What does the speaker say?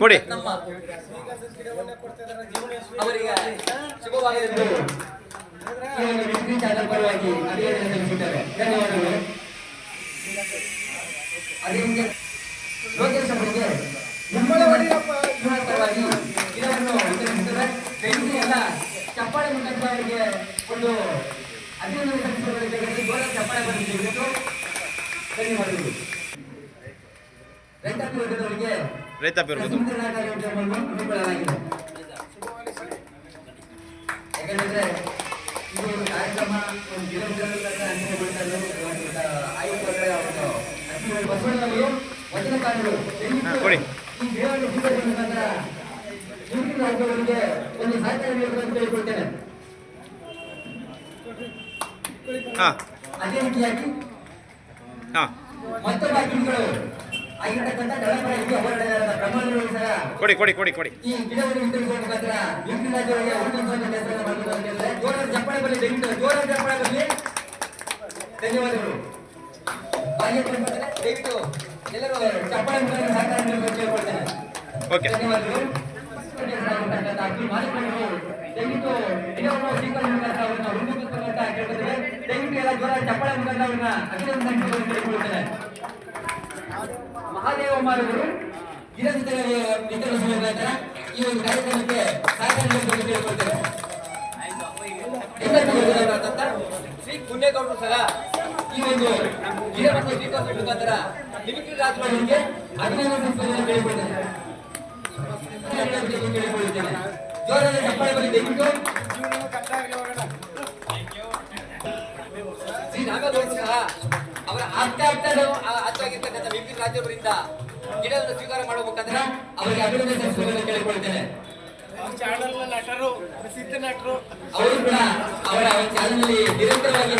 ಕೊಡಿ. ಅವರಿಗೆ ಶುಭವಾಗಲೆಂದು ಪರವಾಗಿ ಅಭಿನಂದನೆ ಸಲ್ಲಿಸುತ್ತಾರೆ. ಧನ್ಯವಾದಗಳು. ಅದೇ ಲೋಕೇಶ್ ಅವರಿಗೆ ಪರವಾಗಿ ಇದನ್ನು ವಿತರಿಸುತ್ತಾರೆ. ಬೆಂಕಿ ಎಲ್ಲ ಚಪ್ಪಾಳೆ ಮುಖಾಂತರ ಅವರಿಗೆ ಒಂದು ಅಭಿನಂದನೆ ಸಲ್ಲಿಸುವುದಕ್ಕೆ ಜೋರ ಚಪ್ಪಾಳೆ ಬಂದಿದ್ದು ಧನ್ಯವಾದಗಳು. ರೈತಾಪಿ ವರ್ಗದವರಿಗೆ ಹಮ್ಮಿಕೊಳ್ಳಲಾಗಿದೆ. ಯಾಕಂದ್ರೆ ಇದು ಕಾರ್ಯಕ್ರಮ ಒಂದು ಬಸವಣ್ಣವರು ವಚನಕಾರರು ಕೊಡಿ. ಈ ದೇವರ ಮುಖಾಂತರ ರಾಜ್ಯಗಳಿಗೆ ಒಂದು ಸಹಕಾರ ನೀಡಬೇಕು ಅಂತ ಹೇಳ್ಕೊಳ್ತೇನೆ. ಅದೇ ರೀತಿಯಾಗಿ ಮತ್ತೊಬ್ಬ ಅತಿಥಿಗಳು ಆಗಿರ್ತಕ್ಕಂಥ ದಳಪಡೆಗೆ ಹೋರಾಟಗಾರರ ಪ್ರಮಾಣಗಳು ಸಹ ಕೊಡಿ ಕೊಡಿ ಕೊಡಿ ಕೊಡಿ ಈ ಗಿಡವನ್ನು ವಿತರಿಸುವ ಮುಖಾಂತರ ಯುಪಿ ರಾಜ್ಯಗಳಿಗೆ ಉನ್ನತವಾದ ಕೆಲಸವನ್ನು ಮಾಡಬೇಕು ಅಂತ ಹೇಳಿದ್ರೆ ಜೋರಾದ ಚಪ್ಪಾಳೆ ಬರಲಿ, ಜೋರಾದ ಚಪ್ಪಾಳೆ ಬರಲಿ. ಧನ್ಯವಾದಗಳು. ದಯವಿಟ್ಟು ಎಲ್ಲರೂ ಚಪ್ಪಾಳೆ ಮುಖಾಂತರ ಸಹಕಾರ ನೀಡಬೇಕು ಅಂತ ಕೇಳ್ಕೊಳ್ತೇನೆ. ಧನ್ಯವಾದಗಳು. ಮಾಲೀಕರು ದಯವಿಟ್ಟು ಗಿಡವನ್ನು ಸ್ವೀಕರಣೆ ಮುಖಾಂತರ ಅವ್ರನ್ನ ಹುಡುಕಬೇಕು ಅಂತ ಕೇಳ್ಕೊಳ್ತೇವೆ. ದಯವಿಟ್ಟು ಎಲ್ಲ ಜೋರಾದ ಚಪ್ಪಾಳೆ ಮುಖಾಂತರ ಅವ್ರನ್ನ ಅಭಿನಂದನೆ ಕೇಳ್ಕೊಳ್ತೇನೆ. ಮಹಾದೇವ ಮಾರುಗಳು ವಿತರಿಸುವ ಮುಖಾಂತರ ಈ ಒಂದು ಕಾರ್ಯಕ್ರಮಕ್ಕೆ ಸಹಕಾರ ನೀಡಬೇಕು ಕೇಳಿಕೊಳ್ತೇನೆ. ಶ್ರೀ ಪುಣ್ಯಗೌಡರು ಸಹ ಈ ಒಂದು ಗಿಡವನ್ನು ಸ್ವೀಕರಿಸುವ ಮುಖಾಂತರ ಮಿಮಿಕ್ರಿ ರಾಜ್ಯಗಳಿಗೆ ಅಭಿನಂದನೆ ಕೇಳಿಕೊಳ್ತೇನೆ. ಜೋರಾದ ಚಪ್ಪಾಳೆ ಬರಲಿ ದಯವಿಟ್ಟು. ಶ್ರೀ ನಾಗಗೌಡರು ಸಹ ಅವರ ಆಗಿರ್ತಕ್ಕಂಥ ಮಿಮಿಕ್ರಿ ರಾಜ್ಯವರಿಂದ ಗಿಡವನ್ನು ಸ್ವೀಕಾರ ಮಾಡುವ ಮುಖಾಂತರ ಅವರಿಗೆ ಅಭಿನಂದನೆ ಸಲ್ಲಿಸುವುದನ್ನು ಕೇಳಿಕೊಳ್ಳುತ್ತೇನೆ. ಅವರು ಕೂಡ ಅವರ ಚಾನಲ್ನಲ್ಲಿ ನಿರಂತರವಾಗಿ